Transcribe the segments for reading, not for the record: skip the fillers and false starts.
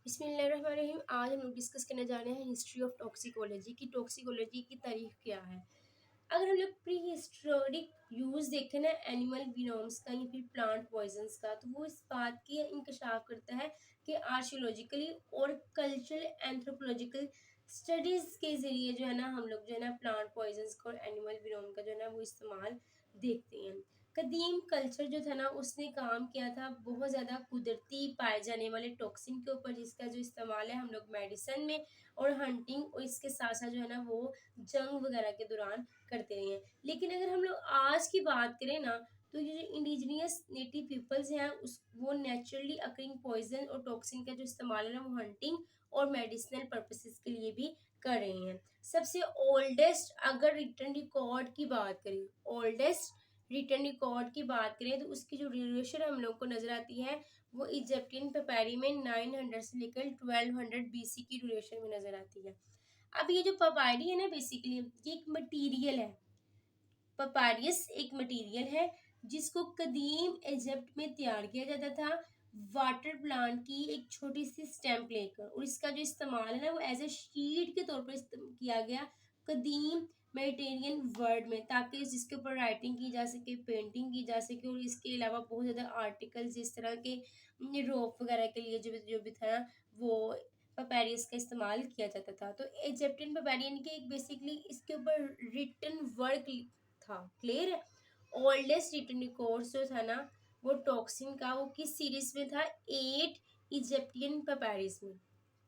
बिस्मिल्लाहिर्रहमानिर्रहीम। आज हम लोग डिस्कस करने जा रहे हैं हिस्ट्री ऑफ टॉक्सिकोलॉजी की टॉक्सिकोलॉजी की तारीख क्या है। अगर हम लोग प्री हिस्टोरिक यूज देखें ना एनिमल विनोम्स का या फिर प्लांट पॉइजन्स का, तो वो इस बात की इंकशाफ करता है कि आर्शियोलॉजिकली और कल्चरल एंथ्रोपोलॉजिकल स्टडीज के जरिए जो है ना हम लोग जो है ना प्लांट पॉइजन्स का और एनिमल विनोम का जो है ना वो इस्तेमाल देखते हैं। कदीम कल्चर जो था ना उसने काम किया था बहुत ज़्यादा कुदरती पाए जाने वाले टॉक्सिन के ऊपर, जिसका जो इस्तेमाल है हम लोग मेडिसिन में और हंटिंग और इसके साथ साथ जो है ना वो जंग वगैरह के दौरान करते रहे हैं। लेकिन अगर हम लोग आज की बात करें ना, तो ये जो इंडिजिनियस नेटिव पीपल्स हैं उस वो नेचुरली अकरिंग पॉइजन और टॉक्सिन का जो इस्तेमाल है ना वो हंटिंग और मेडिसिनल पर्पसेस के लिए भी कर रहे हैं। सबसे ओल्डेस्ट अगर रिटर्न रिकॉर्ड की बात करें, ओल्डेस्ट रिटर्न रिकॉर्ड की बात करें तो उसकी जो ड्यूरेशन हम लोग को नजर आती है वो इजिप्टियन पेपेरी में 900 से लेकर 1200 बीसी की ड्यूरेशन में नजर आती है। अब ये जो पपायरी है ना बेसिकली ये एक मटेरियल है। पपायरियस एक मटेरियल है जिसको कदीम इजिप्ट में तैयार किया जाता था वाटर प्लांट की एक छोटी सी स्टेम लेकर, और इसका जो इस्तेमाल है ना वो एज ए शीट के तौर पर किया गया कदीम मेडिटेरियन वर्ल्ड में, ताकि जिसके ऊपर राइटिंग की जा सके, पेंटिंग की जा सके, और इसके अलावा बहुत ज़्यादा आर्टिकल्स जिस तरह के रोप वगैरह के लिए जो भी था वो पपेरियस का इस्तेमाल किया जाता था। तो इजिप्टियन पपेरियन के एक बेसिकली इसके ऊपर रिटन वर्क था। क्लियर है। ओल्डेस्ट रिटन रिकॉर्ड जो था ना वो टॉक्सिन का वो किस सीरीज में था, 8 इजिप्टियन पपेरिस में।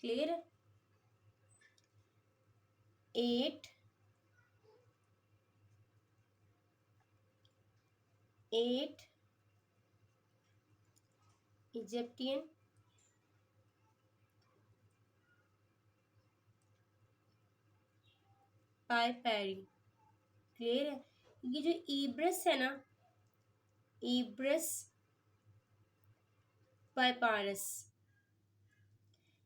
क्लियर है। 8 इजिप्टियन पाइपेरी। क्लियर है। ये जो इब्रस है ना, इब्रस पाइपारस,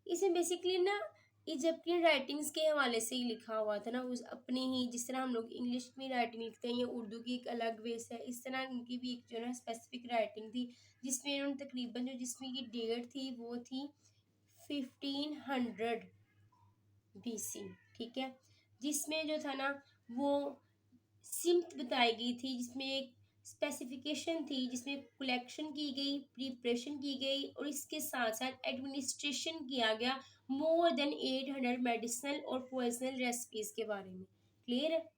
इसमें बेसिकली ना इजिप्टियन राइटिंग्स के हवाले से ही लिखा हुआ था ना, उस अपने ही जिस तरह हम लोग इंग्लिश में राइटिंग लिखते हैं या उर्दू की एक अलग बेस है, इस तरह इनकी भी एक जो है स्पेसिफिक राइटिंग थी जिसमें इन्होंने तकरीबन जो जिसमें की डेट थी वो थी 1500 बीसी। ठीक है। जिसमें जो था ना वो सिम्त बताई गई थी, जिसमें एक स्पेसिफिकेशन थी, जिसमें कलेक्शन की गई, प्रिपरेशन की गई और इसके साथ साथ एडमिनिस्ट्रेशन किया गया मोर देन 800 मेडिसिनल और पॉइजनल रेसिपीज के बारे में। क्लियर है।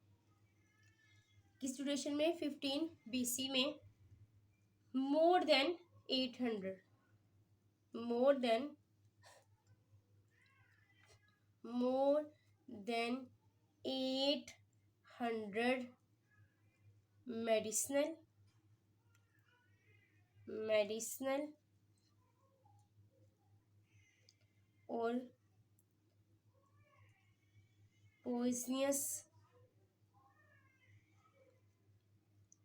किस ड्यूरेशन में, 15 बीसी में more than 800, more than 800 medicinal और पॉइजनियस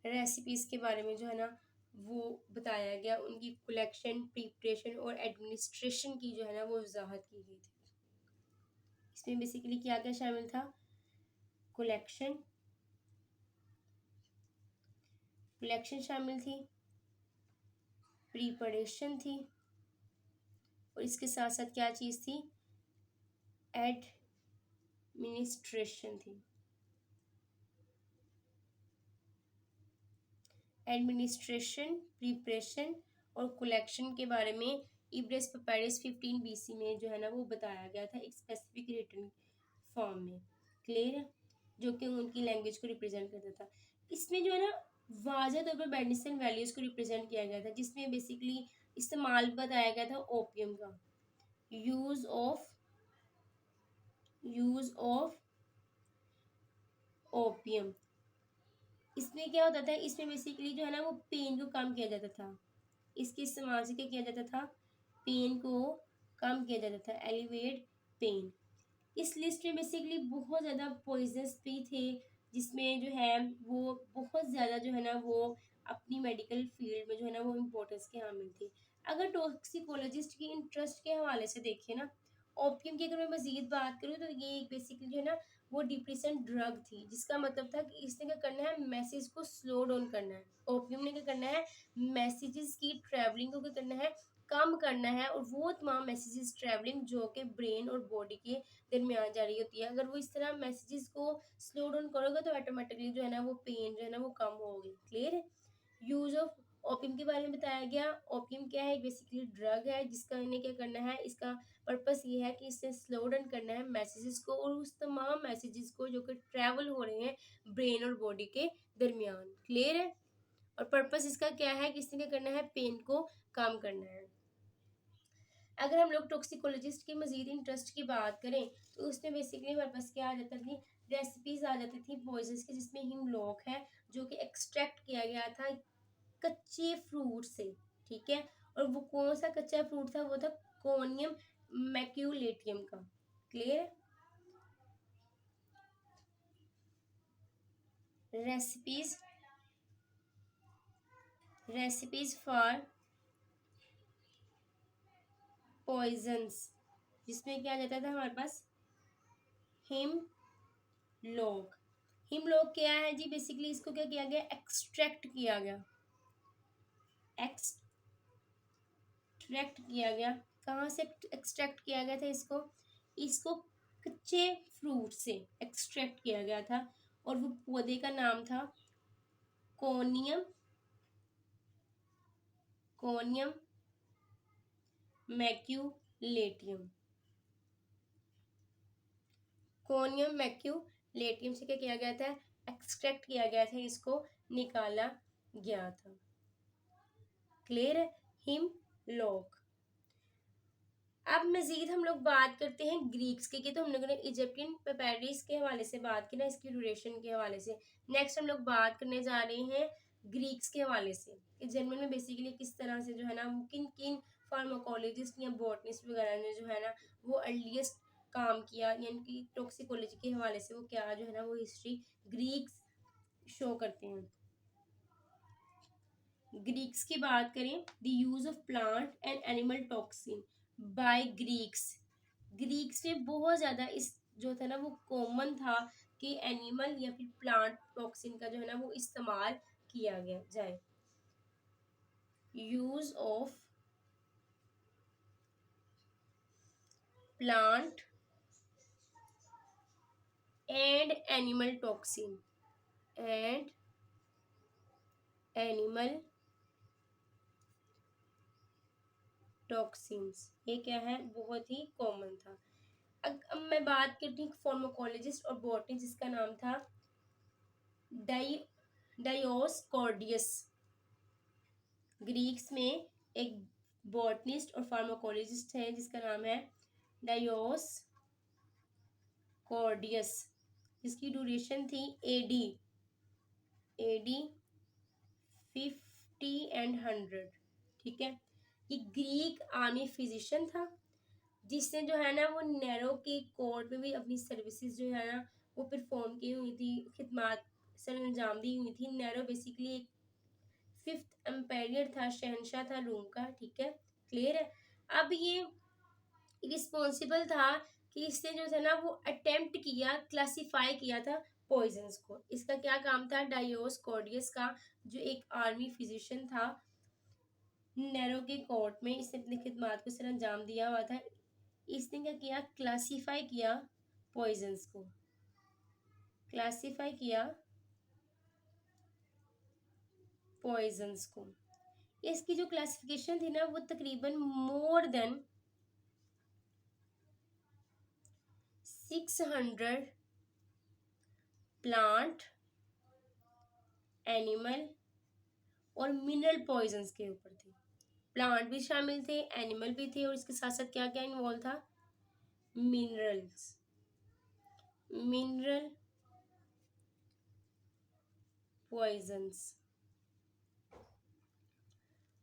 रेसिपीज के बारे में जो है ना वो बताया गया। उनकी कलेक्शन, प्रिपरेशन और एडमिनिस्ट्रेशन की जो है ना वो वजाहत की गई थी। इसमें बेसिकली क्या क्या शामिल था, कलेक्शन शामिल थी, प्रिपरेशन थी और इसके साथ साथ क्या चीज़ थी, एडमिनिस्ट्रेशन थी। एडमिनिस्ट्रेशन, प्रिपरेशन और कलेक्शन के बारे में इब्रस पेपेरिस 15 बीसी में जो है ना वो बताया गया था एक स्पेसिफिक रिटन फॉर्म में। क्लियर है। जो कि उनकी लैंग्वेज को रिप्रेजेंट करता था। इसमें जो है ना वाज़ह तौर पर मेडिसिन वैल्यूज को रिप्रेजेंट किया गया था, जिसमें बेसिकली इस्तेमाल बताया गया था ओपियम का, यूज ऑफ ओपियम। इसमें क्या होता था, इसमें बेसिकली जो है ना वो पेन को कम किया जाता था। इसके इस्तेमाल से क्या किया जाता था, पेन को कम किया जाता था, एलिवेट पेन। इस लिस्ट में बेसिकली बहुत ज़्यादा पॉइजनस भी थे, जिसमें जो है वो बहुत ज़्यादा जो है ना वो अपनी मेडिकल फील्ड में जो है ना वो इम्पोर्टेंस के हामिल थे। अगर टॉक्सिकोलॉजिस्ट की इंटरेस्ट के हवाले से देखें ना, ओपियम की अगर मैं मजीद बात करूँ तो ये एक बेसिकली जो है ना वो डिप्रेशन ड्रग थी, जिसका मतलब था कि इसने क्या करना है, मैसेज को स्लो डाउन करना है। ओपियम ने क्या करना है, मैसेजेस की ट्रैवलिंग को क्या करना है, कम करना है, और वो तमाम मैसेजेस ट्रैवलिंग जो कि ब्रेन और बॉडी के दरमियान जा रही होती है, अगर वो इस तरह मैसेजेस को स्लो डाउन करोगे तो ऑटोमेटिकली जो है ना वो पेन जो है ना वो कम होगी। क्लियर है। यूज ऑफ ओपियम के बारे में बताया गया। ओपियम क्या है, बेसिकली ड्रग है जिसका इन्हें क्या करना है, इसका पर्पस ये है कि इससे स्लो डाउन करना है मैसेजेस को, और उस तमाम मैसेजेस को जो कि ट्रैवल हो रहे हैं ब्रेन और बॉडी के दरमियान। क्लियर है। और पर्पस इसका क्या है कि इसने क्या करना है, पेन को कम करना है। अगर हम लोग टॉक्सिकोलॉजिस्ट के मजीद इंटरेस्ट की बात करें तो उसमें बेसिकली हमारे पास क्या आ जाता थी, रेसिपीज आ जाती थी पॉइजन्स की, जिसमें हिमलॉक है जो कि एक्सट्रैक्ट किया गया था कच्चे फ्रूट से। ठीक है। और वो कौन सा कच्चा फ्रूट था, वो था कोनियम मैक्यूलेटियम का। Clear. Recipes recipes for poisons, जिसमें क्या आ जाता था हमारे पास, हिम लॉग। हिमलॉग क्या है जी, बेसिकली इसको क्या किया गया, एक्सट्रैक्ट किया गया। एक्सट्रैक्ट किया गया। कहाँ से एक्सट्रैक्ट किया गया था इसको, इसको कच्चे फ्रूट से एक्सट्रैक्ट किया गया था, और वो पौधे का नाम था कोनियम कोनियम मैक्यूलेटियम। कोनियम मैक्यूलेटियम से क्या किया गया था, एक्सट्रैक्ट किया गया था, इसको निकाला गया था। क्लियर है। Him log. अब मजीद हम लोग बात करते हैं ग्रीक्स की, तो हम लोगों ने इजिप्टियन पेपेरिस के हवाले से बात की ना, इसकी ड्यूरेशन के हवाले से। नेक्स्ट हम लोग बात करने जा रहे हैं ग्रीक्स के हवाले से कि जर्मन में बेसिकली किस तरह से जो है ना किन किन फार्माकोलॉजिस्ट या बॉटनिस्ट वगैरह ने जो है ना वो अर्लीस्ट काम किया, यानी कि टॉक्सिकोलॉजी के हवाले से वो क्या जो है ना वो हिस्ट्री ग्रीक्स शो करते हैं। ग्रीक्स की बात करें, the use of plant and animal toxin by Greeks. Greeks में बहुत ज़्यादा इस जो था ना वो कॉमन था कि एनिमल या फिर प्लांट टॉक्सिन का जो है ना वो इस्तेमाल किया गया जाए। Use of plant and animal toxin and animal toxins, ये क्या है, बहुत ही कॉमन था। अब मैं बात करती हूँ फार्माकोलॉजिस्ट और बॉटनी जिसका नाम था डाई डायोस्कॉर्डियस। ग्रीक्स में एक बॉटनिस्ट और फार्माकोलॉजिस्ट है जिसका नाम है डायोस्कॉर्डियस, जिसकी ड्यूरेशन थी एडी 50 एंड 100। ठीक है। ये ग्रीक आर्मी फिजिशियन था जिसने जो है ना वो नेरो के कोर्ट में भी अपनी सर्विसेज जो है ना वो परफॉर्म की हुई थी, खिदमत सर अंजाम दी हुई थी। नेरो बेसिकली एक फिफ्थ एम्पायर था, शहनशाह था रूम का। ठीक है। क्लियर है। अब ये रिस्पॉन्सिबल था कि इसने जो था ना वो अटेम्प्ट किया, क्लासिफाई किया था पॉइजन्स को। इसका क्या काम था, डायोस्कॉर्डियस का, जो एक आर्मी फिजिशियन था नेरो के कोर्ट में, इसने अपनी खिदमत को सर अंजाम दिया हुआ था। इसने क्या किया, क्लासिफाई किया पॉइजन्स को, क्लासिफाई किया पॉइजन्स को। इसकी जो क्लासिफिकेशन थी ना वो तकरीबन मोर देन 600 प्लांट, एनिमल और मिनरल पॉइजन्स के ऊपर थी। प्लांट भी शामिल थे, एनिमल भी थे, और इसके साथ साथ क्या क्या इन्वॉल्व था, मिनरल्स, मिनरल पॉइजन्स।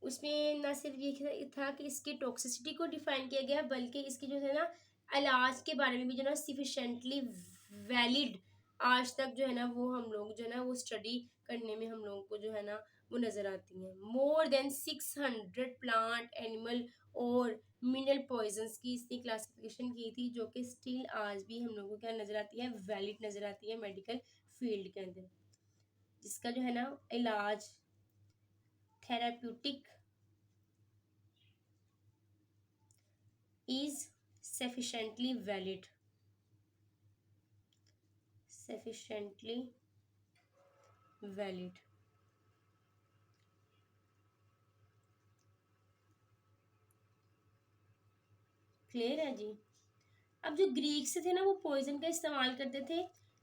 उसमें न सिर्फ ये था कि इसकी टॉक्सिसिटी को डिफाइन किया गया, बल्कि इसकी जो है ना इलाज के बारे में भी जो है ना सफिशेंटली वैलिड आज तक जो है ना वो हम लोग जो है ना वो स्टडी करने में हम लोगों को जो है ना वो नज़र आती हैं। मोर देन 600 प्लांट, एनिमल और मिनरल पॉइजन्स की इसने क्लासिफिकेशन की थी, जो कि स्टिल आज भी हम लोगों को क्या नज़र आती है, वैलिड नज़र आती है मेडिकल फील्ड के अंदर, जिसका जो है ना इलाज therapeutic is sufficiently valid, sufficiently valid। Clear है जी। अब जो ग्रीक्स थे ना वो पॉइजन का इस्तेमाल करते थे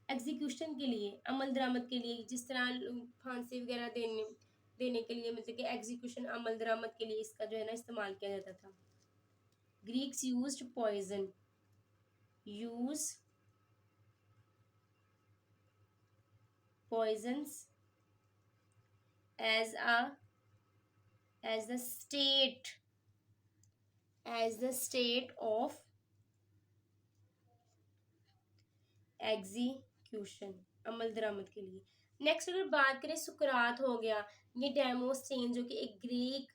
एग्जीक्यूशन के लिए, अमल दरामद के लिए, जिस तरह फांसी वगैरह देने के लिए, मतलब कि एग्जीक्यूशन अमल दरामद के लिए इसका जो है ना इस्तेमाल किया जाता था। Greeks used poison, use poisons as the state of execution, अमल दरामद के लिए। नेक्स्ट अगर बात करें सुकरात हो गया, ये डेमोस्थेन जो कि एक ग्रीक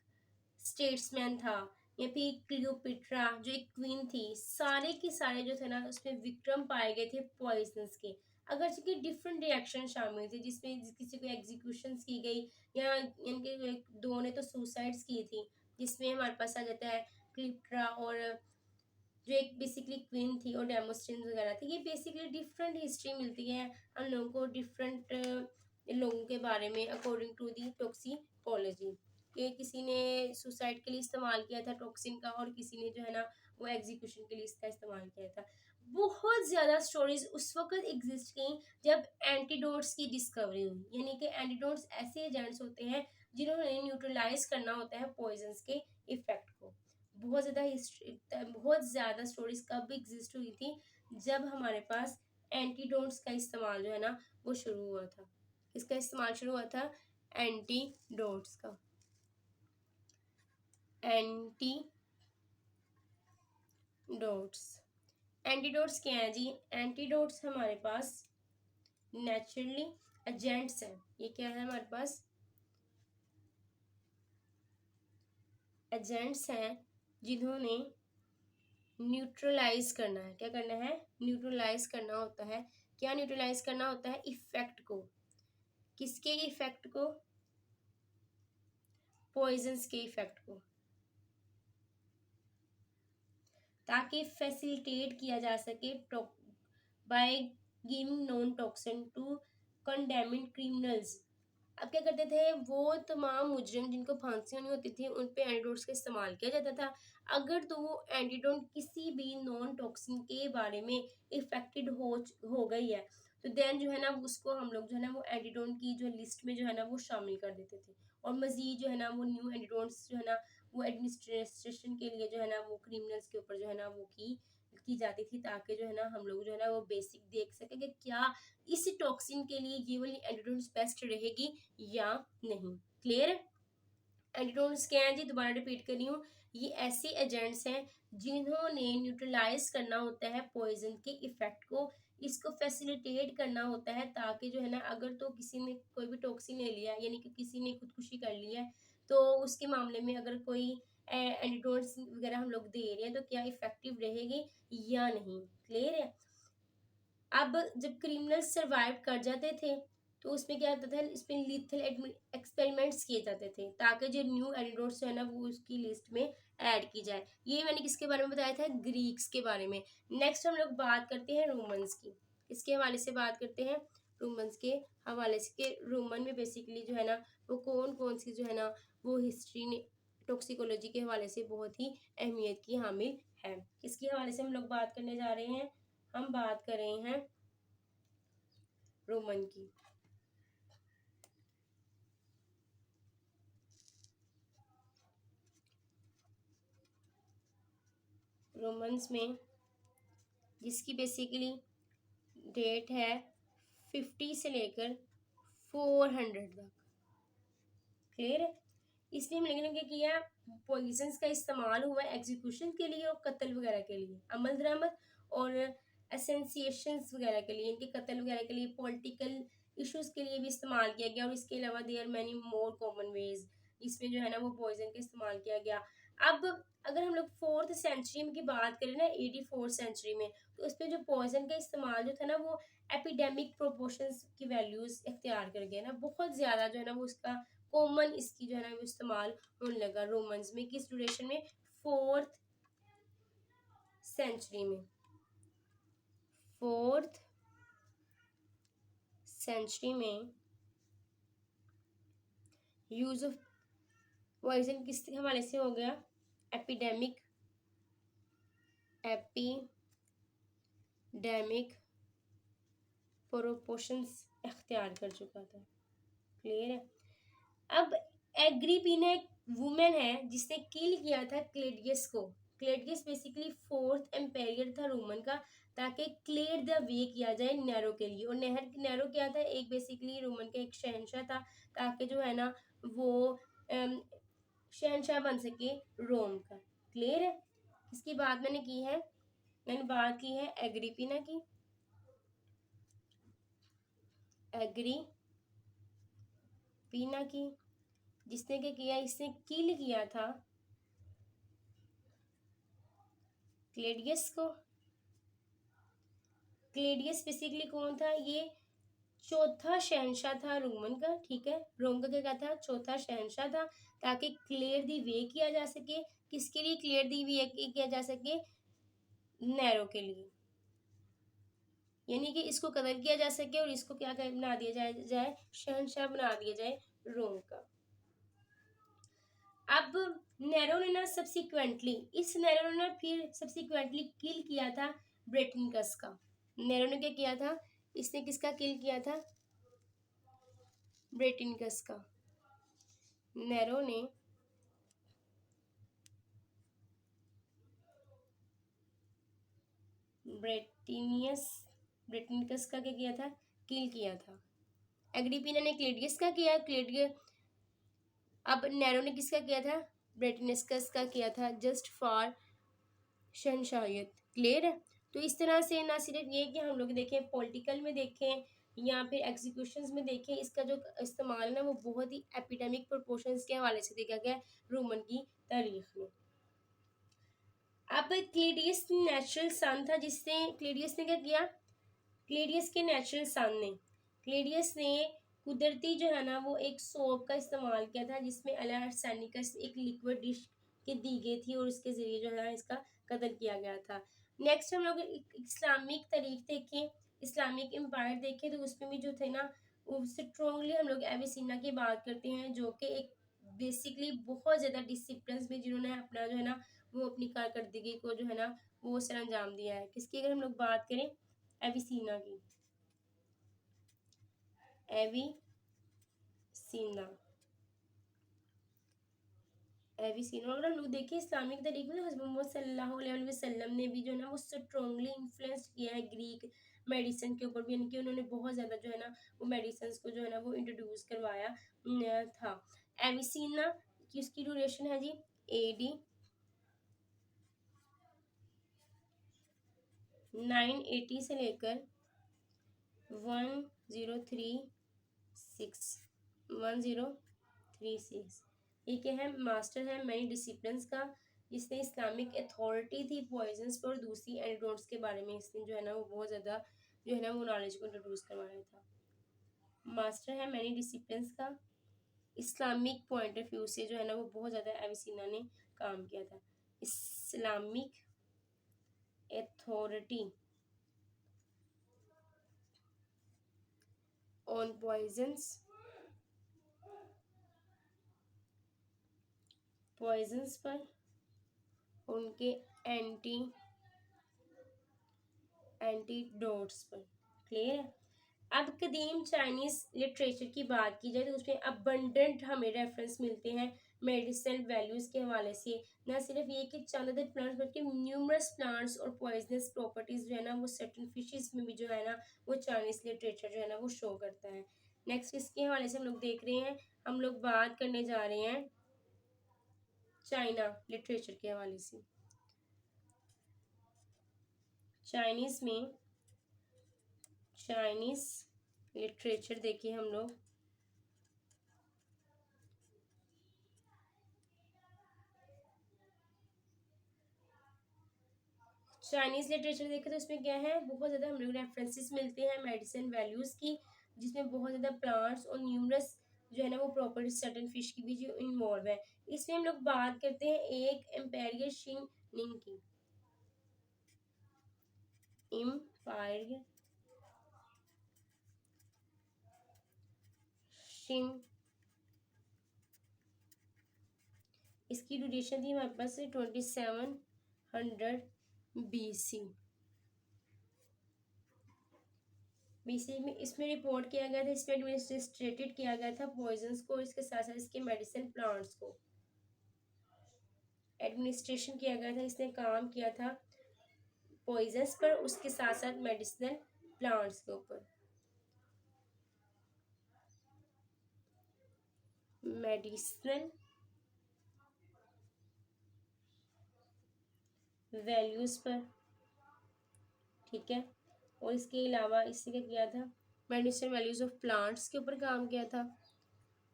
स्टेट्समैन था, या फिर क्लियोपेट्रा जो एक क्वीन थी, सारे के सारे जो थे ना उसमें विक्रम पाए गए थे पॉइजन्स के। अगर चूंकि डिफरेंट रिएक्शन शामिल थे जिसमें किसी को एग्जीक्यूशन की गई, या इनके दो ने तो सुसाइड्स की थी, जिसमें हमारे पास आ जाता है क्लियोपेट्रा और जो एक बेसिकली क्वीन थी और डेमोस्थेन वगैरह थी। ये बेसिकली डिफरेंट हिस्ट्री मिलती है हम लोगों को डिफरेंट लोगों के बारे में अकॉर्डिंग टू दी टॉक्सिकोलॉजी, कि किसी ने सुसाइड के लिए इस्तेमाल किया था टॉक्सिन का, और किसी ने जो है ना वो एग्जीक्यूशन के लिए इसका इस्तेमाल किया था। बहुत ज़्यादा स्टोरीज उस वक्त एग्जिस्ट की जब एंटीडोट्स की डिस्कवरी हुई, यानी कि एंटीडोट्स ऐसे एजेंट्स होते हैं जिन्होंने न्यूट्रलाइज करना होता है पॉइजन्स के इफेक्ट को। बहुत ज़्यादा हिस्ट्री, बहुत ज़्यादा स्टोरीज कब एग्जिस्ट हुई थी, जब हमारे पास एंटीडोट्स का इस्तेमाल जो है ना वो शुरू हुआ था। इसका इस्तेमाल शुरू हुआ था एंटीडोट्स का। एंटीडोट्स क्या है जी? एंटीडोट्स हमारे पास नेचुरली एजेंट्स हैं। ये क्या है हमारे पास? एजेंट्स हैं जिन्होंने न्यूट्रलाइज करना है। क्या करना है? न्यूट्रलाइज करना होता है। क्या न्यूट्रलाइज करना होता है? इफेक्ट को। किसके इफेक्ट को? पॉइजन्स के इफेक्ट को, ताकि फैसिलिटेट किया जा सके by giving non toxin to condemned criminals. अब क्या करते थे वो तमाम मुजरिम जिनको फांसी होनी होती थी उन पे एंटीडोट्स का इस्तेमाल किया जाता था। अगर तो वो एंटीडोट किसी भी नॉन टॉक्सिन के बारे में इफेक्टेड हो गई है, तो देन जो है ना उसको हम लोग जो है ना वो एंटीडोट की जो लिस्ट में जो है ना वो शामिल कर देते थे, और मजीद जो है ना वो न्यू एंटीडोट्स जो है ना वो एडमिनिस्ट्रेशन के लिए जो है ना वो क्रिमिनल्स के ऊपर जो है ना वो की जाती थी, ताकि जो है ना हम लोग जो है ना वो बेसिक देख सके कि क्या इस टॉक्सिन के लिए ये वाली एंटीडोट्स बेस्ट रहेगी या नहीं। क्लियर है? एंटीडोट्स क्या है जी? दोबारा रिपीट कर रही हूँ, ये ऐसे एजेंट्स हैं जिन्होंने न्यूट्रलाइज करना होता है पॉइजन के इफेक्ट को, इसको फैसिलिटेट करना होता है, ताकि जो है ना अगर तो किसी ने कोई भी टॉक्सिन ले लिया, यानी कि किसी ने खुदकुशी कर ली है, तो उसके मामले में अगर कोई एंटीडोट्स वगैरह हम लोग दे रहे हैं तो क्या इफेक्टिव रहेगी या नहीं। क्लियर है? अब जब क्रिमिनल सरवाइव कर जाते थे तो उसमें क्या होता था, इसमें लीथल एक्सपेरिमेंट्स किए जाते थे, ताकि जो न्यू एंटीडोट्स है ना वो उसकी लिस्ट में ऐड की जाए। ये मैंने किसके बारे में बताया था? ग्रीक्स के बारे में। नेक्स्ट हम लोग बात करते हैं रोमन्स की। किसके हवाले से बात करते हैं? रोमन्स के हवाले से। के रोमन में बेसिकली जो है ना वो कौन कौन सी जो है ना वो हिस्ट्री ने टॉक्सिकोलॉजी के हवाले से बहुत ही अहमियत की हामिल है। किसके हवाले से हम लोग बात करने जा रहे हैं? हम बात कर रहे हैं रोमन की। रोमन्स में जिसकी बेसिकली डेट है 50 से लेकर 400 तक। क्लियर है? इसलिए हम लोगों ने क्या किया, पॉइजन्स का इस्तेमाल हुआ एग्जीक्यूशन के लिए और कत्ल वगैरह के लिए, अमल दरामद और एसेंसिएशंस वगैरह के लिए, इनके कत्ल वगैरह के लिए, पॉलिटिकल इश्यूज के लिए भी इस्तेमाल किया गया। और इसके अलावा there many more common ways जिसमें जो है ना वो पॉइजन का इस्तेमाल किया गया। अब अगर हम लोग 4th सेंचुरी की बात करें ना, 84 सेंचुरी में, तो उसमें जो पॉइजन का इस्तेमाल जो था ना वो एपिडेमिक प्रोपोर्शंस की वैल्यूज इख्तियार कर गया ना, बहुत ज़्यादा जो है ना वो उसका कॉमन इसकी जो है ना वो इस्तेमाल होने लगा रोमन्स में। किस ड्यूरेशन में? 4th सेंचुरी में, 4th सेंचुरी में यूज ऑफ पॉइजन किस हवाले से हो गया? एपिडेमिक प्रोपोर्शंस इख्तियार कर चुका था। क्लियर है? अब एग्रिपीना एक वुमेन है जिसने किल किया था क्लेडियस को। क्लेडियस बेसिकली 4th एम्पायर था रोमन का, ताकि क्लियर द वे किया जाए नेरो के लिए। और नेरो क्या था? एक बेसिकली रोमन का एक शहंशाह था, ताकि जो है ना वो शहंशाह बन सके रोम का। क्लियर है? इसकी बात मैंने की है, मैंने बात की है एग्रिपीना की। एग्रिपीना की जिसने क्या किया? इसने किल किया था क्लेडियस को। क्लेडियस बेसिकली कौन था? ये चौथा शहंशाह था रोमन का। ठीक है, रोम का क्या था? चौथा शहंशाह था, ताकि क्लियर दी वे किया जा सके। किसके लिए क्लियर दी वे किया जा सके? नैरो के लिए, यानी कि इसको कदर किया जा सके और इसको क्या बना दिया जाए शहंशाह बना दिया जाए रोम का। अब नेरो ने ना सब्सिक्वेंटली फिर सब्सिक्वेंटली किल किया था ब्रेटनिकस का। नेरो ने क्या किया था? इसने किसका किल किया था? ब्रेटनिकस का। नेरो ने ब्रेटनिकस का क्या किया था? किल किया था। एग्रिपीना ने क्लेडियस का किया। अब नेरो ने किसका किया था? ब्रेटनिकस का किया था, जस्ट फॉर शहंशाहियत। क्लियर है? तो इस तरह से ना सिर्फ ये कि हम लोग देखें पॉलिटिकल में देखें या फिर एग्जीक्यूशंस में देखें, इसका जो इस्तेमाल है ना वो बहुत ही एपिडेमिक प्रोपोर्शंस के हवाले से देखा गया रोमन की तारीख में। अब क्लेडियस नेचुरल सन था, जिसने क्लेडियस ने क्या किया? क्लेडियस के नेचुरल सन ने क्लेडियस ने कुदरती जो है ना वो एक सोप का इस्तेमाल किया था, जिसमें अलार्सेनिकस एक लिक्विड डिश के दी गई थी और उसके ज़रिए जो है ना इसका कत्ल किया गया था। नेक्स्ट हम लोग इस्लामिक तारीख देखें, इस्लामिक एम्पायर देखें, तो उसमें भी जो थे ना वो स्ट्रॉन्गली हम लोग एविसिना की बात करते हैं, जो कि एक बेसिकली बहुत ज़्यादा डिसिप्लिन में जिन्होंने अपना जो है ना वो अपनी कारकर्दगी को जो है ना वो सर अंजाम दिया है। किसकी अगर हम लोग बात करें? एविसिना की। एविसिना एविसिना अगर हम लोग देखें इस्लामिक तरीके में, हज़रत मोहम्मद सल्लल्लाहु अलैहि वसल्लम ने भी जो है ना वो स्ट्रॉन्गली इन्फ्लुएंस किया है ग्रीक मेडिसिन के ऊपर भी, यानी कि उन्होंने बहुत ज़्यादा जो है ना वो मेडिसिन को जो है ना वो इंट्रोड्यूस करवाया था। एविसिना की उसकी ड्यूरेशन है जी AD 980 से लेकर 1036 ये क्या है? मास्टर है मैनी डिसिप्लिन का, जिसने इस्लामिक अथॉरिटी थी पॉइजन्स पर और दूसरी एंटीडोट्स के बारे में इसने जो है ना वो बहुत ज़्यादा जो है ना वो नॉलेज को इंट्रोड्यूस करवाया था। मास्टर है मैनी डिसिप्लिन का, इस्लामिक पॉइंट ऑफ व्यू से जो है ना वो बहुत ज़्यादा एविसिना ने काम किया था। इस्लामिक अथॉरिटी ऑन पॉइजन्स पर उनके एंटीडोट्स पर। क्लियर है? अब कदीम चाइनीज लिटरेचर की बात की जाए तो उसमें अबंडेंट हमें रेफरेंस मिलते हैं मेडिसिनल वैल्यूज के हवाले से। ना सिर्फ ये कि चंद अदद प्लांट्स बल्कि न्यूमरस प्लांट्स और पॉइजनस प्रॉपर्टीज जो है ना वो सर्टेन फिशेस में भी जो है ना वो चाइनीज लिटरेचर जो है ना वो शो करता है। नेक्स्ट इसके हवाले से हम लोग देख रहे हैं, हम लोग बात करने जा रहे हैं चाइना लिटरेचर के हवाले से। चाइनीज लिटरेचर देखिए हम लोग, चाइनीज लिटरेचर देखें तो इसमें क्या है? बहुत ज़्यादा हम लोग रेफरेंसेस मिलते हैं मेडिसिन वैल्यूज़ की, जिसमें बहुत ज़्यादा प्लांट्स और न्यूमरस जो है ना वो प्रॉपर्टी सर्टेन फिश की भी जो इन्वॉल्व है। इसमें हम लोग बात करते हैं एक एम्पेरियल शिन निंग की। एम्पायर शिम, इसकी ड्यूरेशन थी हमारे पास 2700 BC। बीसी में इसमें रिपोर्ट किया गया था, इसमें एडमिनिस्ट्रेटेड किया गया था पॉइजन्स को, इसके साथ साथ इसके मेडिसिन प्लांट्स को एडमिनिस्ट्रेशन किया गया था। इसने काम किया था पॉइजन्स पर, उसके साथ साथ मेडिसिनल प्लांट्स के ऊपर, मेडिसिनल वैल्यूज पर, ठीक है। और इसके अलावा इसने क्या किया था, मेडिसिनल वैल्यूज ऑफ प्लांट्स के ऊपर काम किया था।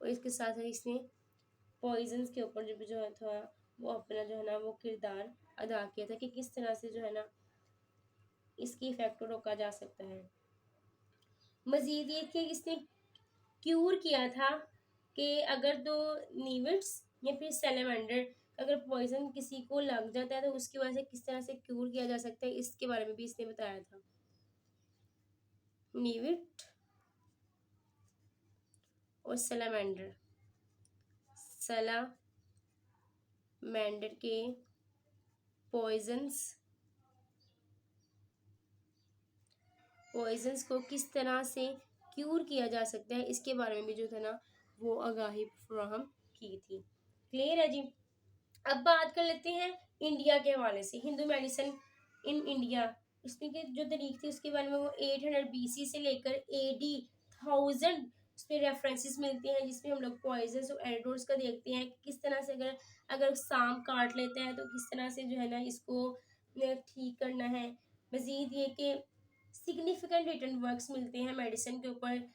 और इसके साथ साथ इसने पॉइजन्स के ऊपर जो है था वो अपना जो है ना वो किरदार अदा किया था कि किस तरह से जो है ना इसकी इफेक्ट को रोका जा सकता है। मजीद ये कि इसने क्यूर किया था कि अगर तो नीविट्स या फिर सैलेमेंडर अगर पॉइजन किसी को लग जाता है तो उसकी वजह से किस तरह से क्यूर किया जा सकता है, इसके बारे में भी इसने बताया था। नीविट और सैलेमेंडर, सैलामेंडर के पॉइजन्स को किस तरह से क्यूर किया जा सकता है, इसके बारे में भी जो था ना वो आगाही फराहम की थी। क्लियर है जी। अब बात कर लेते हैं इंडिया के हवाले से, हिंदू मेडिसिन इन इंडिया, उसकी जो तारीख थी उसके बारे में, वो 800 BC से लेकर AD 1000 उसमें रेफरेंसेस मिलते हैं, जिसमें हम लोग पॉइजन्स और एंटीडोट्स का देखते हैं किस तरह से अगर अगर सांप काट लेता है तो किस तरह से जो है ना इसको ठीक करना है। मजीद ये कि सिग्निफिकेंट रिटर्न वर्क्स मिलते हैं मेडिसिन के ऊपर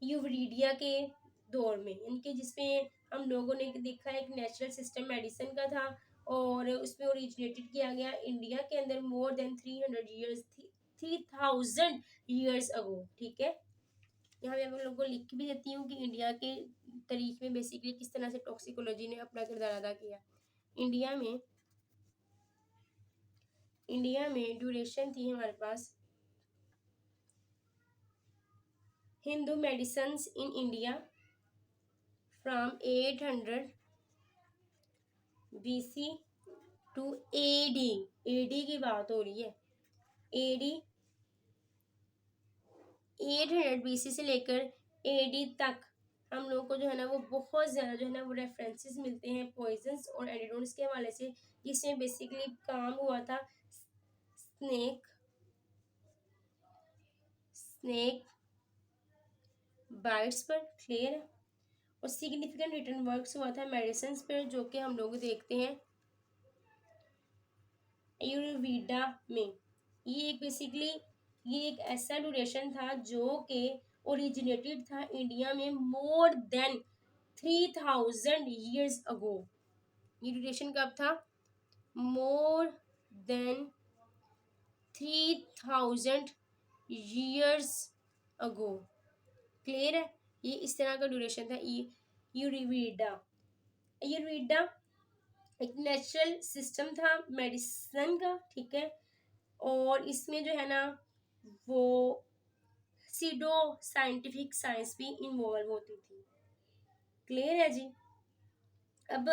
यूवरीडिया के दौर में, इनके जिसमें हम लोगों ने देखा एक नेचुरल सिस्टम मेडिसिन का था और उसमें ओरिजिनेटेड किया गया इंडिया के अंदर मोर देन 3000 ईयर्स अगो, ठीक है। यहाँ पे मैं लोगों को लिख भी देती हूँ कि इंडिया के तारीख में बेसिकली किस तरह से टॉक्सिकोलॉजी ने अपना किरदार अदा किया। इंडिया में ड्यूरेशन थी हमारे पास Hindu medicine in India from 800 BC to AD की बात हो रही है। AD 800 BC से लेकर AD तक हम लोग को जो है ना वो बहुत ज़्यादा जो है ना वो रेफरेंसेस मिलते हैं पॉइजन्स और एंटीडोट्स के हवाले से, जिसमें बेसिकली काम हुआ था स्नेक बाइट्स पर। क्लियर है। और सिग्निफिकेंट रिटर्न वर्क्स हुआ था मेडिसिन पर, जो कि हम लोग देखते हैं आयुर्वेदा में। ये एक बेसिकली ये एक ऐसा ड्यूरेशन था जो कि ओरिजिनेटेड था इंडिया में मोर देन 3000 ईयर्स अगो। ये ड्यूरेशन कब था, more than 3000 years ago. Clear है। ये इस तरह का ड्यूरेशन था आयुर्वेदा। एक नेचुरल सिस्टम था मेडिसिन का, ठीक है। और इसमें जो है ना वो सीडो साइंटिफिक साइंस भी इन्वॉल्व होती थी। क्लियर है जी। अब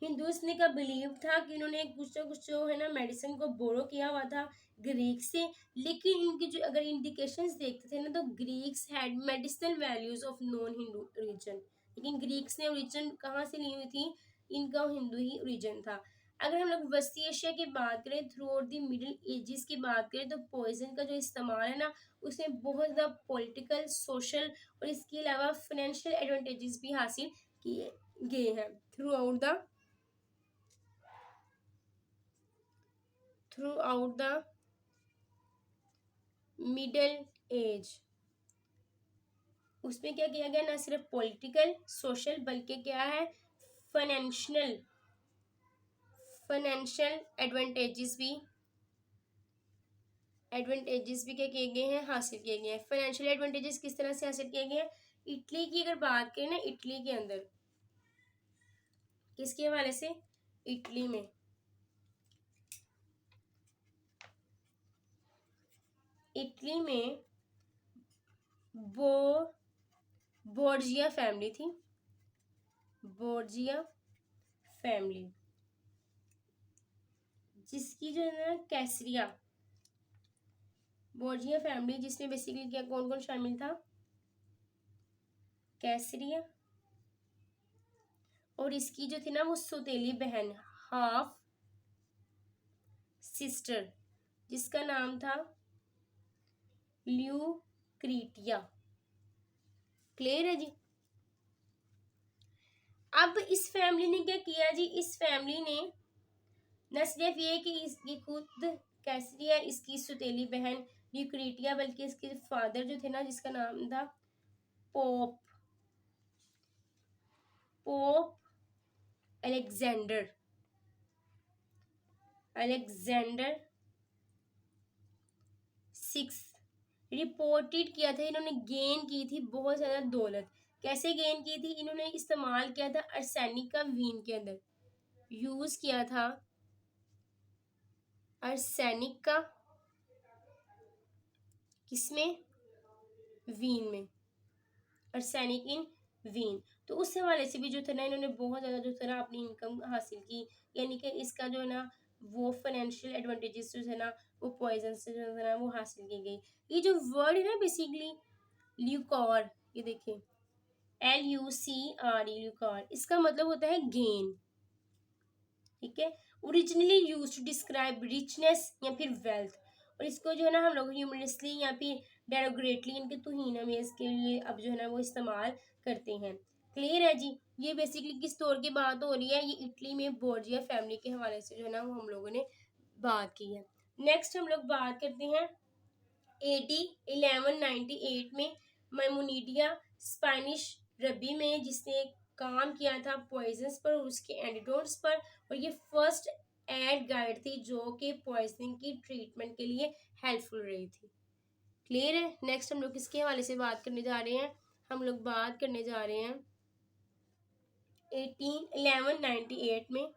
हिंदूज ने का बिलीव था कि इन्होंने कुछ ना कुछ जो है ना मेडिसिन को बोरो किया हुआ था ग्रीक से, लेकिन इनकी जो अगर इंडिकेशंस देखते थे ना तो Greeks had medicinal values of non Hindu religion, लेकिन ग्रीक्स ने ओरिजिन कहाँ से ली हुई थी, इनका हिंदू ही ओरिजिन था। अगर हम लोग वस्ती एशिया की बात करें throughout the middle ages की बात करें तो पॉइजन का जो इस्तेमाल है ना उसमें बहुत ज़्यादा पॉलिटिकल सोशल और इसके अलावा फाइनेंशियल एडवांटेजेस भी हासिल किए गए हैं through out the middle age. उसमें क्या किया गया, ना सिर्फ पॉलिटिकल सोशल बल्कि क्या है फाइनेंशियल एडवांटेजेस भी क्या किए गए हैं, हासिल किए गए हैं। फाइनेंशियल एडवांटेजेस किस तरह से हासिल किए गए हैं, इटली की अगर बात करें ना, इटली के अंदर किसके हवाले से, इटली में इटली में बो बोर्जिया फैमिली थी, बोर्जिया फैमिली, जिसकी जो है ना कैसरिया, बोर्जिया फैमिली जिसमें बेसिकली क्या कौन कौन शामिल था, कैसरिया, और इसकी जो थी ना वो सौतेली बहन, हाफ सिस्टर, जिसका नाम था ल्यूक्रीटिया। क्लियर है जी। अब इस फैमिली ने क्या किया जी, इस फैमिली ने न सिर्फ ये कि इसकी खुद कैसरिया, इसकी सौतेली बहन ल्यूक्रीटिया, बल्कि इसके फादर जो थे ना जिसका नाम था pope pope Alexander, Alexander six, reported किया था इन्होंने गेन की थी बहुत ज़्यादा दौलत। कैसे गेन की थी, इन्होंने इस्तेमाल किया था अर्सेनिक का वीन के अंदर, यूज़ किया था अर्सेनिक का, किसमें, वीन में, अर्सेनिक इन वीन। तो उस हवाले से भी जो था ना इन्होंने बहुत ज़्यादा जो था ना अपनी इनकम हासिल की, यानी कि इसका जो है ना वो फाइनेंशियल एडवांटेजेस जो है ना वो पॉइजन से जो है ना वो हासिल की गई। ये जो वर्ड है ना बेसिकली ल्यूकॉर, ये देखिए LUCRE, ल्यूकॉर, इसका मतलब होता है गेन, ठीक है। Originally use to describe richness या फिर वेल्थ, और इसको जो है ना हम लोग ह्यूमरसली या फिर डेरोग्रेटली इनके तुहीन अमेज के लिए अब जो है ना वो इस्तेमाल करते हैं। क्लियर है जी। ये बेसिकली किस दौर की बात हो रही है, ये इटली में बोर्जिया फैमिली के हवाले से जो है ना वो हम लोगों ने बात की है। नेक्स्ट हम लोग बात करते हैं AD 1198 में मैमोनिडिया स्पेनिश रबी में, जिसने काम किया था पॉइजन्स पर और उसके एंटीडोट्स पर, और ये फर्स्ट एड गाइड थी जो कि पॉइजनिंग की ट्रीटमेंट के लिए हेल्पफुल रही थी। क्लियर है। नेक्स्ट हम लोग किसके हवाले से बात करने जा रहे हैं, हम लोग बात करने जा रहे हैं 1198 में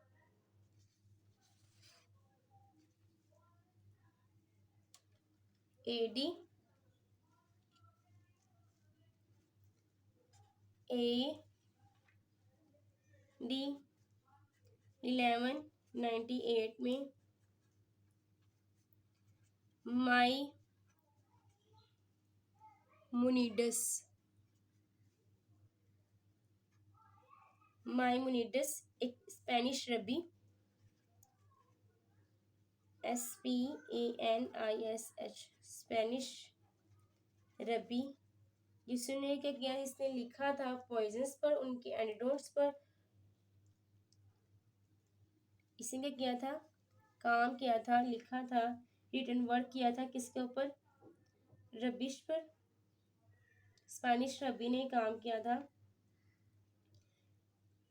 AD 1198 में माइमुनिडस एक स्पेनिश रबी, SPANISH, स्पेनिश रबी, जिसने क्या किया, इसने लिखा था पॉइजन्स पर, उनके एंटीडोट्स पर, इसने क्या किया था, काम किया था, लिखा था, रिटन वर्क किया था, किसके ऊपर, रबिश पर, स्पेनिश रबी ने काम किया था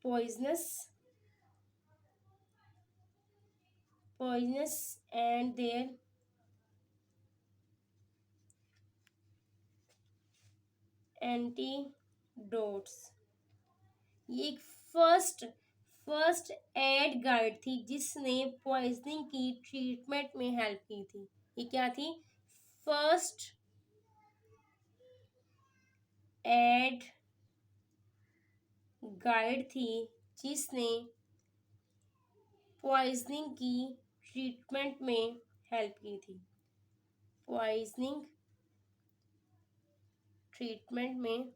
पॉइजनस एंड देयर एंटीडोट्स। ये एक फर्स्ट एड गाइड थी जिसने पॉइजनिंग की ट्रीटमेंट में हेल्प की थी। ये क्या थी, फर्स्ट एड गाइड थी जिसने पॉइजनिंग की ट्रीटमेंट में हेल्प की थी, पॉइजनिंग ट्रीटमेंट में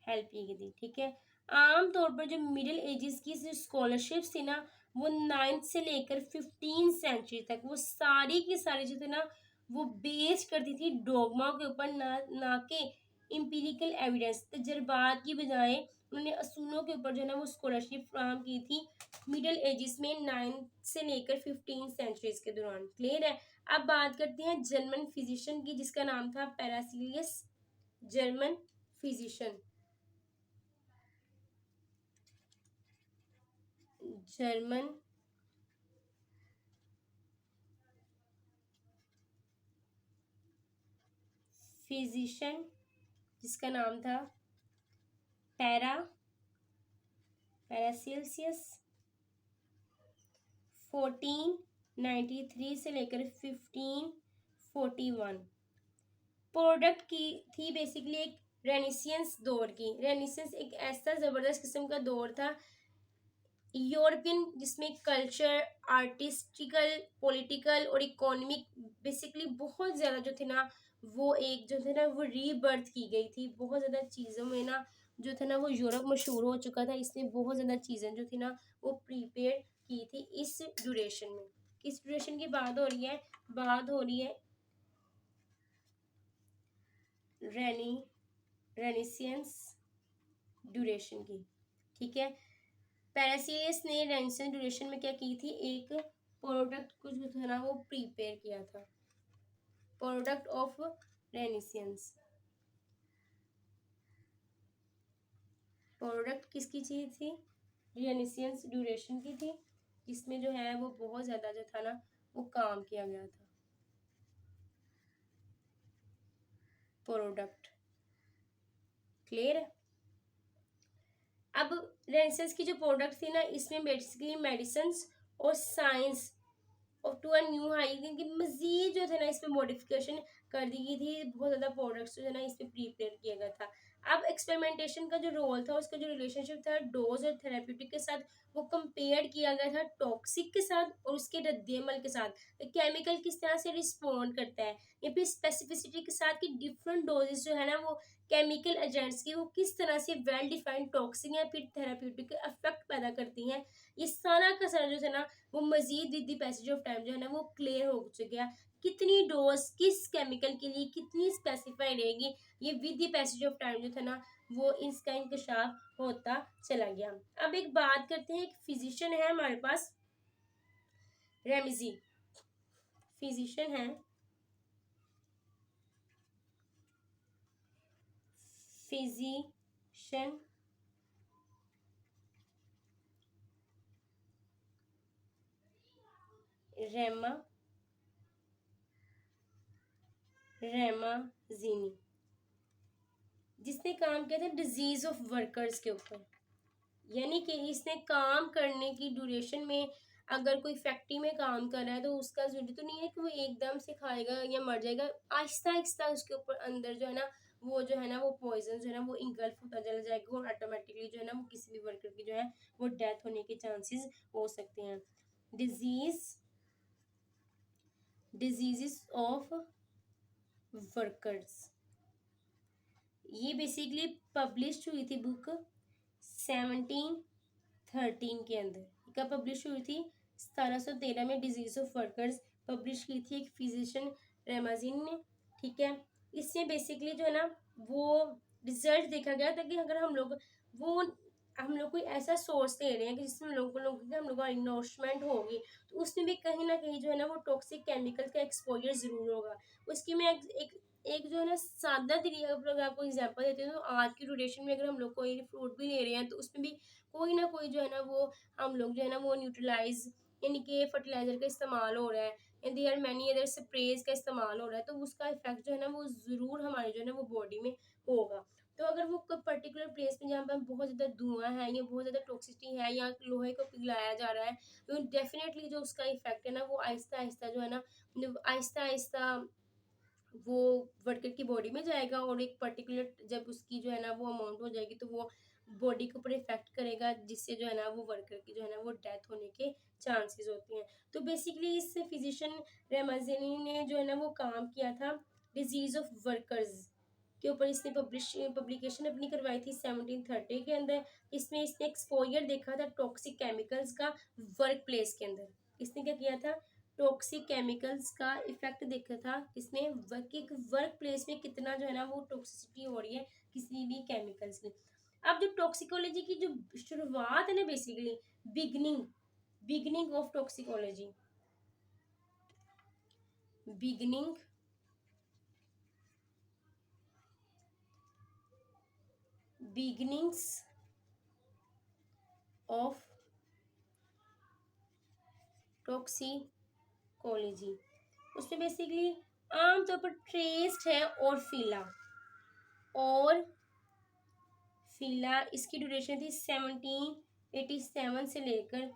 हेल्प की थी, ठीक है। आमतौर पर जो मिडिल एजेस की स्कॉलरशिप्स थी ना वो 9th से लेकर 15 सेंचुरी तक वो सारी की सारी जो थे ना वो बेस करती थी डोगमा के ऊपर, ना के इम्पीरिकल एविडेंस, तजर्बात की बजाय उन्होंने असूलों के ऊपर जो है ना वो स्कॉलरशिप फ्राहम की थी मिडिल एजेस में 9th से लेकर 15 सेंचुरीज के दौरान। क्लियर है। अब बात करते हैं जर्मन फिजिशियन की जिसका नाम था पैरासिलियस, जर्मन फिजिशियन, जर्मन फिजिशियन जिसका नाम था पैरासिलियस, 1493 से लेकर 1541, प्रोडक्ट की थी बेसिकली एक रेनेसेंस दौर की। रेनेसेंस एक ऐसा ज़बरदस्त किस्म का दौर था यूरोपियन जिसमें कल्चर, आर्टिस्टिकल, पॉलिटिकल और इकोनॉमिक बेसिकली बहुत ज़्यादा जो थे ना वो एक जो थे ना वो रीबर्थ की गई थी। बहुत ज़्यादा चीज़ों में ना जो था ना वो यूरोप मशहूर हो चुका था। इसने बहुत ज़्यादा चीज़ें जो थी ना वो प्रिपेयर की थी इस ड्यूरेशन में। किस ड्यूरेशन की बात हो रही है? बात हो रही है रेनी रेनेसेंस ड्यूरेशन की। ठीक है, पैरासिलियस ने रेनेसेंस ड्यूरेशन में क्या की थी? एक प्रोडक्ट कुछ जो था ना वो प्रिपेयर किया था। प्रोडक्ट ऑफ रेनेसेंस, प्रोडक्ट किसकी चीज थी? रेनेसेंस ड्यूरेशन की थी, जिसमें जो है वो बहुत ज्यादा जो था ना वो काम किया गया था। प्रोडक्ट क्लियर है? अब रेनेसेंस की जो प्रोडक्ट थी ना इसमें बेसिकली मेडिसिन और साइंस और टू अ न्यू हाई की मजीद जो थे ना इसमें मॉडिफिकेशन कर दी गई थी। बहुत ज़्यादा प्रोडक्ट्स जो है ना इसमें प्रिपेयर किया गया था। अब एक्सपेरिमेंटेशन का जो रोल था उसका जो रिलेशनशिप था डोज और थेरेप्यूटिक के साथ वो कंपेयर किया गया था टॉक्सिक के साथ और उसके रद्देअमल के साथ। केमिकल किस तरह से रिस्पॉन्ड करता है या फिर स्पेसिफिसिटी के साथ कि डिफरेंट डोजेस जो है ना वो केमिकल एजेंट्स की वो किस तरह से वेल डिफाइंड टॉक्सिक या फिर थेरेप्यूटिक इफेक्ट पैदा करती हैं। ये सारा का सारा जो है ना वो मजीद with the passage of time जो है ना वो क्लियर हो चुका। कितनी डोज किस केमिकल के लिए कितनी स्पेसिफाई रहेगी ये with the passage of time जो था ना वो इसका इंकशाफ होता चला गया। अब एक बात करते हैं, एक फिजिशियन है हमारे पास रेमजी, फिजिशियन है फिजिशियन रेमा रेमाजीनी, जिसने काम किया था डिजीज ऑफ वर्कर्स के ऊपर। यानी कि इसने काम करने की ड्यूरेशन में अगर कोई फैक्ट्री में काम कर रहा है तो उसका जरूरी तो नहीं है कि वो एकदम से खाएगा या मर जाएगा। आहिस्ता आहिस्ता उसके ऊपर अंदर जो है ना वो पॉइजन जो है ना वो इंगल्फ होता चला जाएगा और ऑटोमेटिकली जो है ना वो किसी भी वर्कर की जो है वो डेथ होने के चांसेस हो सकते हैं। डिजीज डिजीजेस ऑफ वर्कर्स, ये बेसिकली पब्लिश हुई थी बुक 1713 के अंदर। कब पब्लिश हुई थी? 1713 में डिजीज ऑफ वर्कर्स पब्लिश की थी एक फिजिशियन रेमाजिन ने। ठीक है, इससे बेसिकली जो है ना वो रिजल्ट देखा गया था कि अगर वो हम लोग कोई ऐसा सोर्स दे रहे हैं कि जिसमें हम लोग का इन्वेस्टमेंट होगी तो उसमें भी कहीं ना कहीं जो है ना वो टॉक्सिक केमिकल्स का एक्सपोजर जरूर होगा। उसकी मैं एक जो है ना सादा तरीका अगर आपको एग्जांपल देती हूँ तो आज की ड्यूरेशन में अगर हम लोग कोई फ्रूट भी ले रहे हैं तो उसमें भी कोई ना कोई जो है ना वो हम लोग जो है ना वो न्यूट्रलाइज यानी कि फर्टिलाइजर का इस्तेमाल हो रहा है या देयर मैनी अदर स्प्रेज का इस्तेमाल हो रहा है तो उसका इफेक्ट जो है ना वो ज़रूर हमारे जो है ना वो बॉडी में होगा। तो अगर वो कोई पर्टिकुलर प्लेस में जहाँ पर बहुत ज़्यादा धुआं है या बहुत ज़्यादा टॉक्सिसिटी है या लोहे को पिघलाया जा रहा है तो डेफिनेटली जो उसका इफेक्ट है ना वो आहिस्ता आहिस्ता जो है ना आहिस्ता आहिस्ता वो वर्कर की बॉडी में जाएगा और एक पर्टिकुलर जब उसकी जो है ना वो अमाउंट हो जाएगी तो वो बॉडी के ऊपर इफेक्ट करेगा जिससे जो है ना वो वर्कर की जो है ना वो डेथ होने के चांसेस होते हैं। तो बेसिकली इस फिजिशियन रेमाजेनी ने जो है ना वो काम किया था डिजीज ऑफ वर्कर्स के ऊपर। इसने पब्लिकेशन अपनी करवाई थी 1730 के अंदर। इसमें इसने एक्सपोजर देखा था टॉक्सिक केमिकल्स का वर्क प्लेस के अंदर। इसने क्या किया था? टॉक्सिक केमिकल्स का इफेक्ट देखा था किसने? वर्क प्लेस में कितना जो है ना वो टॉक्सिसिटी हो रही है किसी भी केमिकल्स की। अब जो टॉक्सिकोलॉजी की जो शुरुआत है ना basically beginning beginning of toxicology beginning beginnings of toxicology उसमें बेसिकली आमतौर पर ट्रेस्ड है और फिला इसकी ड्यूरेशन थी 1787 से लेकर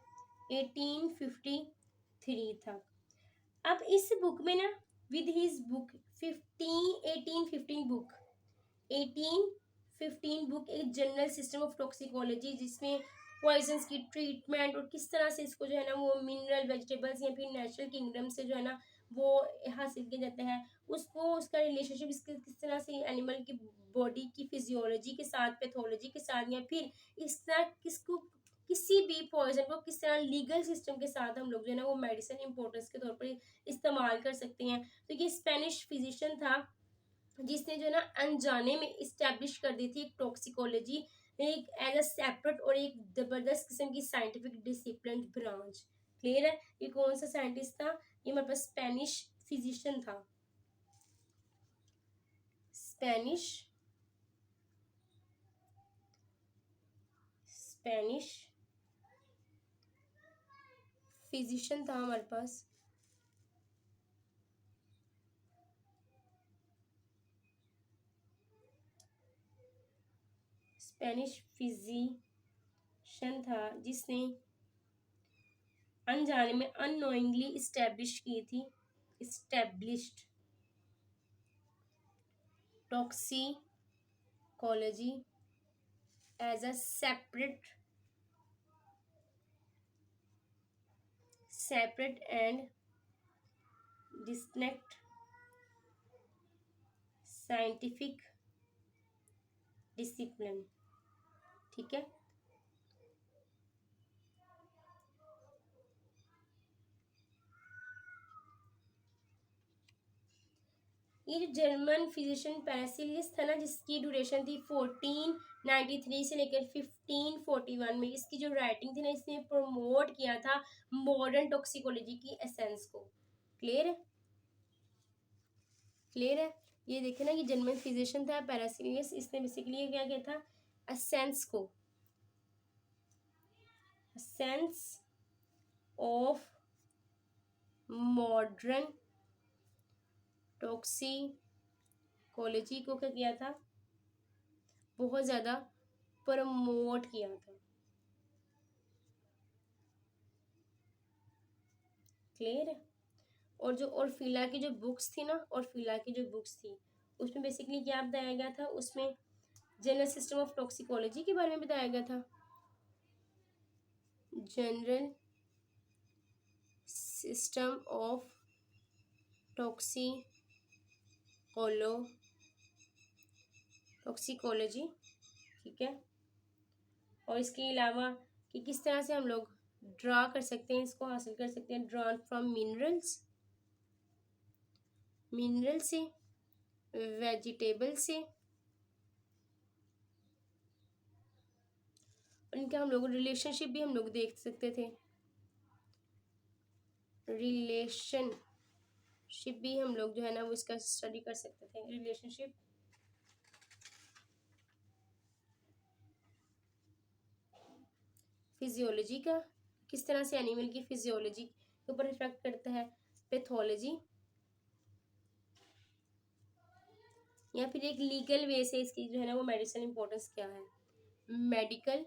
1853 तक। अब इस बुक में ना with his book 1815 book 1815 book एक जनरल सिस्टम ऑफ टॉक्सिकोलॉजी, जिसमें पॉइजन्स की ट्रीटमेंट और किस तरह से इसको जो है ना वो मिनरल वेजिटेबल्स या फिर नेचुरल किंगडम से जो है ना वो हासिल किया जाता है, उसको उसका रिलेशनशिप इसके किस तरह से एनिमल की बॉडी की फिजियोलॉजी के साथ, पैथोलॉजी के साथ, या फिर इस तरह किसको किसी भी पॉइजन को किस तरह लीगल सिस्टम के साथ हम लोग जो है ना वो मेडिसिन इम्पोर्टेंस के तौर पर इस्तेमाल कर सकते हैं। तो ये स्पेनिश फिजिशियन था जिसने जो है ना अनजाने में इस्टेब्लिश कर दी थी एक टॉक्सिकोलॉजी, एक एज अ सेपरेट और एक जबरदस्त किस्म की साइंटिफिक डिसिप्लिन ब्रांच। क्लियर है? ये कौन सा साइंटिस्ट था? ये हमारे पास स्पेनिश फिजिशियन था, स्पेनिश स्पेनिश फिजिशियन था हमारे पास, स्पेनिश फिजिशियन था जिसने अनजाने में अननोइंगली इस्टेब्लिश की थी, established toxicology as a separate and distinct scientific discipline. ठीक है, ये जो जर्मन फिजिशियन पैरासिलियस था ना, जिसकी ड्यूरेशन थी 1493 से लेकर 1541 में, इसकी जो राइटिंग थी ना, इसने प्रमोट किया था मॉडर्न टॉक्सिकोलॉजी की एसेंस को। क्लियर है? क्लियर है? ये देखे ना, ये जर्मन फिजिशियन था पैरासिलियस, इसने बेसिकली क्या किया था, एसेंस को, एसेंस ऑफ मॉडर्न टॉक्सिकोलॉजी को क्या किया था, बहुत ज़्यादा प्रमोट किया था। क्लियर है? और जो ऑर्फिला की जो बुक्स थी ना, ऑर्फिला की जो बुक्स थी उसमें बेसिकली क्या बताया गया था, उसमें जनरल सिस्टम ऑफ टॉक्सिकोलॉजी के बारे में बताया गया था, जनरल सिस्टम ऑफ टॉक्सिकोलॉजी। ठीक है, और इसके अलावा कि किस तरह से हम लोग ड्रा कर सकते हैं, इसको हासिल कर सकते हैं, ड्रॉन फ्रॉम मिनरल से, वेजिटेबल से, और इनका हम लोग रिलेशनशिप भी हम लोग देख सकते थे, रिलेशनशिप भी हम लोग जो है ना वो इसका स्टडी कर सकते थे, रिलेशनशिप फिजियोलॉजी का, किस तरह से एनिमल की फिजियोलॉजी के ऊपर इफेक्ट करता है, पैथोलॉजी, या फिर एक लीगल वे से इसकी जो है ना वो मेडिसिन इंपॉर्टेंस क्या है, मेडिकल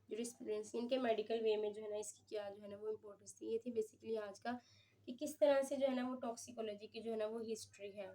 जूरिस्प्रूडेंस, इनके मेडिकल वे में जो है ना इसकी क्या जो है ना वो इम्पोर्टेंस थी। ये थी बेसिकली आज का कि किस तरह से जो है ना वो टॉक्सिकोलॉजी की जो है ना वो हिस्ट्री है।